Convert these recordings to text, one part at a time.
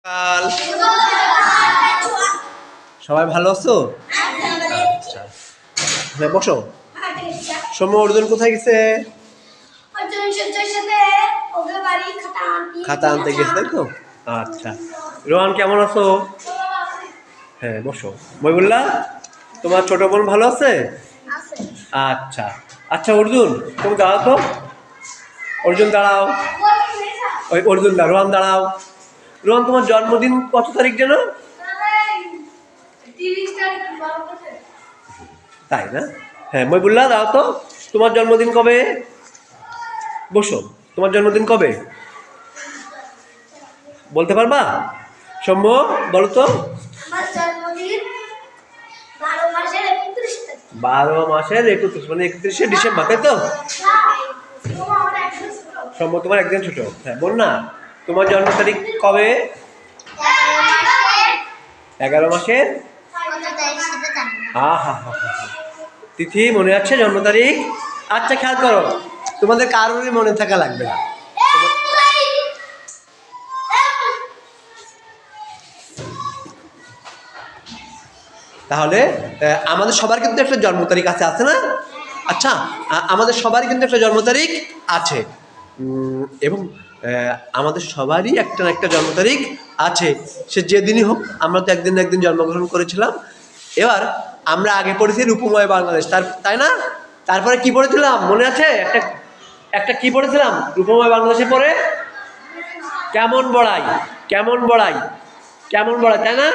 কাল সবাই ভালো আছো? আচ্ছা, হ্যাঁ বসো। সৌম্য অর্জুন কোথায় গেছে? খাতা আনতে গেছে তাই তো। আচ্ছা, রোহান কেমন আছো? হ্যাঁ বসো। মইবুল্লাহ, তোমার ছোট বোন ভালো আছে? আচ্ছা আচ্ছা, অর্জুন তুমি দাঁড়াও তো। অর্জুন দাঁড়াও। ওই অর্জুন দা, রোহান দাঁড়াও। রোহান, তোমার জন্মদিন কত তারিখ যেন? তাই না? হ্যাঁ মইবুল্লাহ দাও তো, তোমার জন্মদিন কবে? বসো, তোমার জন্মদিন কবে বলতে পারবা? সৌম্য বলো তো। 12 মাসের 31, মানে 31শে ডিসেম্বর, তাই তো? সৌম্য তোমার একদিন ছোট। হ্যাঁ বল না, তোমার জন্ম তারিখ কবে? 11 মাসের। হা হা হা হা। তিথি মনে আছে, জন্ম তারিখ? আচ্ছা খেয়াল করো, তোমাদের কারোরই মনে থাকা লাগবে না। তাহলে আমাদের সবার কিন্তু একটা জন্ম তারিখ আছে, আছে না? আচ্ছা, আমাদের সবারই কিন্তু একটা জন্ম তারিখ আছে, এবং আমাদের সবারই একটা না একটা জন্ম তারিখ আছে, সে যেদিনই হোক। আমরা তো একদিন না একদিন জন্মগ্রহণ করেছিলাম। এবার আমরা আগে পড়েছি রূপময় বাংলাদেশ, তাই না? তারপরে কি পড়েছিলাম মনে আছে? একটা একটা কি পড়েছিলাম রূপময় বাংলাদেশে পড়ে? কেমন বড়াই, কেমন বড়াই, কেমন বড়াই, তাই না?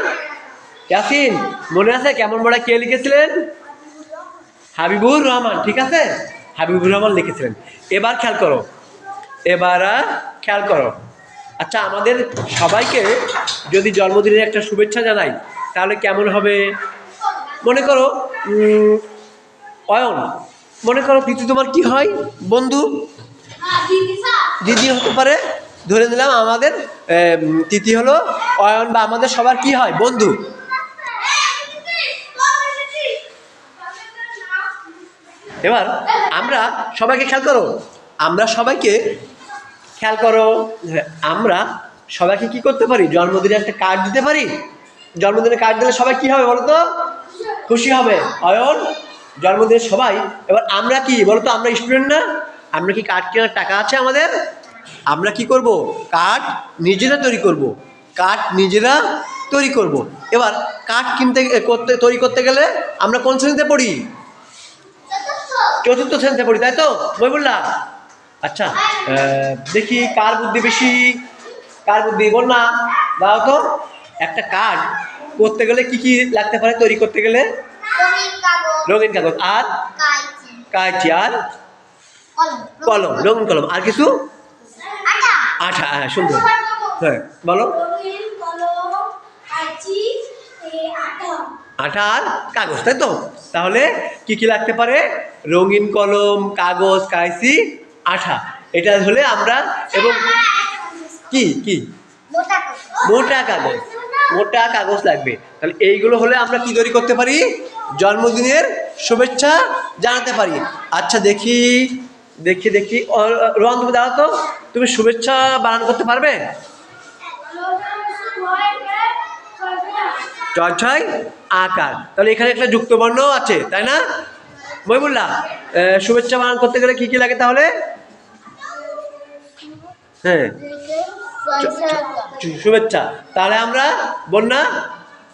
ইয়াসিন মনে আছে কেমন বড়াই কে লিখেছিলেন? হাবিবুর রহমান, ঠিক আছে, হাবিবুর রহমান লিখেছিলেন। এবার খেয়াল করো, এবার খেয়াল করো। আচ্ছা, আমাদের সবাইকে যদি জন্মদিনের একটা শুভেচ্ছা জানাই তাহলে কেমন হবে? মনে করো অয়ন, মনে করো তিথি তোমার কি হয়? বন্ধু, দিদি হতে পারে। ধরে নিলাম আমাদের তিথি হলো অয়ন, বা আমাদের সবার কি হয়? বন্ধু। এবার আমরা সবাইকে খেয়াল করো, আমরা সবাইকে খেয়াল করো, আমরা সবাইকে কি করতে পারি? জন্মদিনে একটা কার্ড দিতে পারি। জন্মদিনে কার্ড দিলে সবাই কি হবে বলো তো? খুশি হবে। অয়ন, জন্মদিনে সবাই। এবার আমরা কি বলতো, আমরা স্টুডেন্ট না? আমরা কি কার্ড কেনার টাকা আছে আমাদের? আমরা কি করব? কার্ড নিজেরা তৈরি করব, কার্ড নিজেরা তৈরি করব। এবার কার্ড তৈরি করতে গেলে আমরা কোন শ্রেণীতে পড়ি? চতুর্থ শ্রেণীতে পড়ি, তাই তো মইবুল্লাহ? আচ্ছা, দেখি কার বুদ্ধি বেশি, কার বুদ্ধি বল না, দাও তো। একটা কার্ড করতে গেলে কি কি লাগতে পারে তৈরি করতে গেলে? রঙিন কাগজ, আর কাঁচি, আর কলম, রঙিন কলম, আর কিছু? আঠা। হ্যাঁ সুন্দর, হ্যাঁ বলো। আঠা আর কাগজ, তাই তো? তাহলে কি কি লাগতে পারে? রঙিন কলম, কাগজ, কাঁচি, আঠা। এটা হলে আমরা, এবং কি কি মোটা কাগজ, মোটা কাগজ লাগবে। তাহলে এইগুলো হলে আমরা কি তৈরি করতে পারি? জন্মদিনের শুভেচ্ছা জানাতে পারি। আচ্ছা দেখি দেখি দেখি, রোহান তুমি দাও তো, তুমি শুভেচ্ছা বানান করতে পারবে? 6 আকার, তাহলে এখানে একটা যুক্তবর্ণ আছে, তাই না মইবুল্লাহ? শুভেচ্ছা বানান করতে গেলে কি কি লাগে তাহলে? হ্যাঁ শুভেচ্ছা, তাহলে আমরা বন্যা,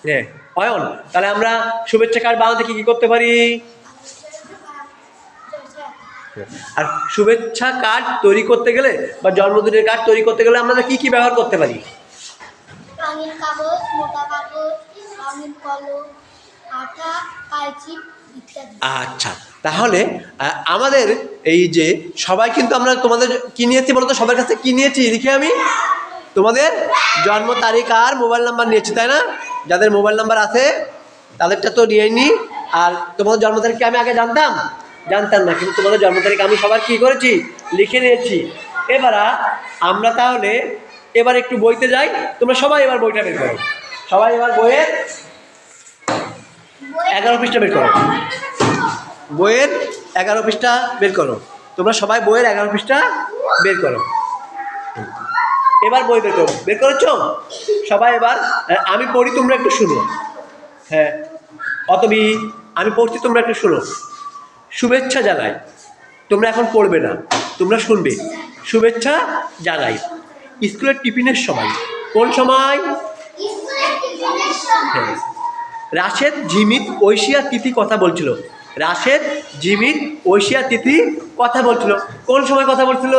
হ্যাঁ অয়ন, তাহলে আমরা শুভেচ্ছা কার্ড বানাতে কি কি করতে পারি? আর শুভেচ্ছা কার্ড তৈরি করতে গেলে বা জন্মদিনের কার্ড তৈরি করতে গেলে আমরা কি কি ব্যবহার করতে পারি? রঙিন কাগজ, মোটা কাগজ, রঙিন কলম, আঠা, কাঁচি ইত্যাদি। আচ্ছা, তাহলে আমাদের এই যে সবাই কিন্তু আমরা তোমাদের কি নিয়েছি বলতো? সবার কাছে কি নিয়েছি লিখে? আমি তোমাদের জন্ম তারিখ আর মোবাইল নাম্বার নিয়েছি, তাই না? যাদের মোবাইল নাম্বার আছে তাদেরটা তো নিয়ে নি। আর তোমাদের জন্ম তারিখ কি আমি আগে জানতাম? জানতাম না, কিন্তু তোমাদের জন্ম তারিখ আমি সবার কি করেছি? লিখে নিয়েছি। এবার আমরা তাহলে এবার একটু বইতে যাই। তোমরা সবাই এবার বইটা বের করো, সবাই এবার বইয়ের 11 পৃষ্ঠা বের করো, বইয়ের 11 পৃষ্ঠা বের করো। তোমরা সবাই বইয়ের 11 পৃষ্ঠা বের করো। এবার বই বের করো, বের করেছো সবাই? এবার আমি পড়ি, তোমরা একটু শুনো। হ্যাঁ, অতবি আমি পড়ছি, তোমরা একটু শুনো। শুভেচ্ছা জানাই, তোমরা এখন পড়বে না, তোমরা শুনবে। শুভেচ্ছা জানাই স্কুলের টিফিনের সময়। কোন সময়? হ্যাঁ, রাশেদ, জিমিত, ঐশিয়া, তিথি কথা বলছিল। রাশেদ, জিমিত, ঐশিয়া, তিথি কথা বলছিল। কোন সময় কথা বলছিল?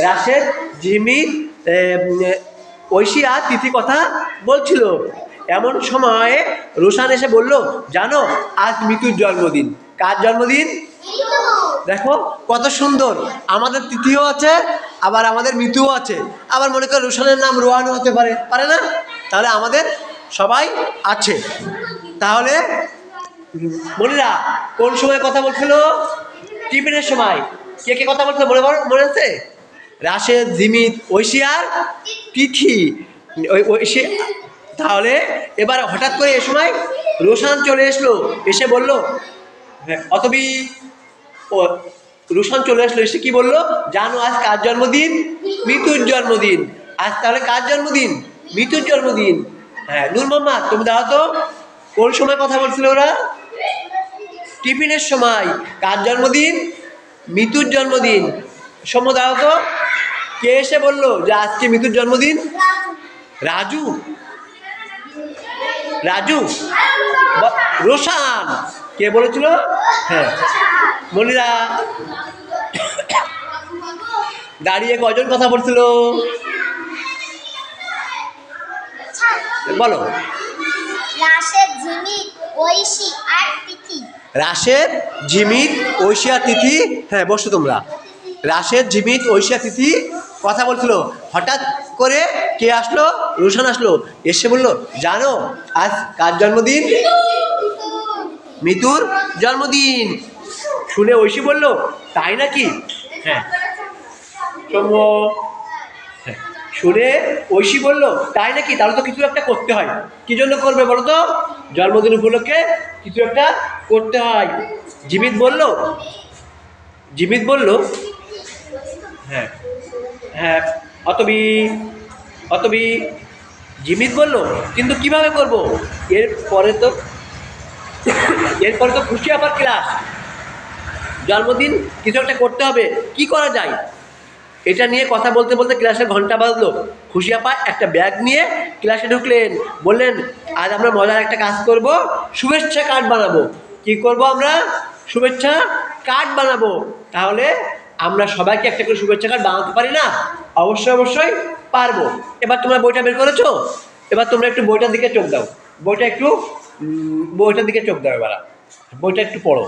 রাশেদ, জিমিত, ঐশিয়া, তিথি কথা বলছিল। এমন সময়ে রোশান এসে বলল, জানো আজ মিতুর জন্মদিন। কার জন্মদিন? দেখো কত সুন্দর, আমাদের তিথিও আছে, আবার আমাদের মিতুও আছে, আবার মনে করো রোশানের নাম রোহানও হতে পারে, পারে না? তাহলে আমাদের সবাই আছে। তাহলে মনিরা কোন সময় কথা বলছিল? টিফিনের সময়। কে কে কথা বলছিল মনে আছে? রাশেদ, জিমিত, ঐশিয়ার, তিথি। ঐশী। তাহলে এবার হঠাৎ করে এ সময় রোশান চলে এসলো, এসে বলল, অতবি ও রোশান চলে আসলো, এসে কি বললো, জানো আজ কার জন্মদিন? মিতুর জন্মদিন। আজ তাহলে কার জন্মদিন? মিতুর জন্মদিন। হ্যাঁ, নূর মোহাম্মদ তুমি দাও তো, কোন সময় কথা বলছিল ওরা? টিফিনের সময়। কার জন্মদিন? মিতুর জন্মদিন। সময় দাও তো, কে এসে বললো যে আজকে মিতুর জন্মদিন? রাজু। রাজু, রোশান। কে বলেছিল? হ্যাঁ, মনিরা দাঁড়িয়ে কজন কথা বলছিল বলো? রাশেদ, জিমিত, ঐশী আর তিথি। রাশেদ, জিমিত, ঐশিয়া, তিথি। হ্যাঁ, বসো তোমরা। রাশেদ, জিমিত, ঐশিয়া, তিথি কথা বলছিল। হঠাৎ করে কে আসলো? রোশান আসলো, এসে বললো, জানো আজ কার জন্মদিন? মিতুর জন্মদিন। শুনে ঐশী বলল, তাই নাকি? হ্যাঁ, হ্যাঁ, শুনে ঐশী বলল, তাই নাকি? তাহলে তো কিছু একটা করতে হয়। কি জন্য করবে বলো তো? জন্মদিন উপলক্ষে কিছু একটা করতে হয়। জিমিত বলল, জিমিত বলল, হ্যাঁ হ্যাঁ, অতবি অতবি জিমিত বলল, কিন্তু কিভাবে করব? এরপরে তো খুশি আপার ক্লাস, জন্মদিন, কিছু একটা করতে হবে, কি করা যায়? এটা নিয়ে কথা বলতে বলতে ক্লাসের ঘন্টা বাজলো। খুশি আপা একটা ব্যাগ নিয়ে ক্লাসে ঢুকলেন, বললেন, আজ আমরা মজার একটা কাজ করব, শুভেচ্ছা কার্ড বানাবো। কি করব আমরা? শুভেচ্ছা কার্ড বানাবো। তাহলে আমরা সবাইকে একটা করে শুভেচ্ছা কার্ড বানাতে পারি না? অবশ্যই অবশ্যই পারবো। এবার তোমরা বইটা বের করেছো, এবার তোমরা একটু বইটার দিকে চোখ দাও। বইটার দিকে চোখ দাও, এবার বইটা একটু পড়ো।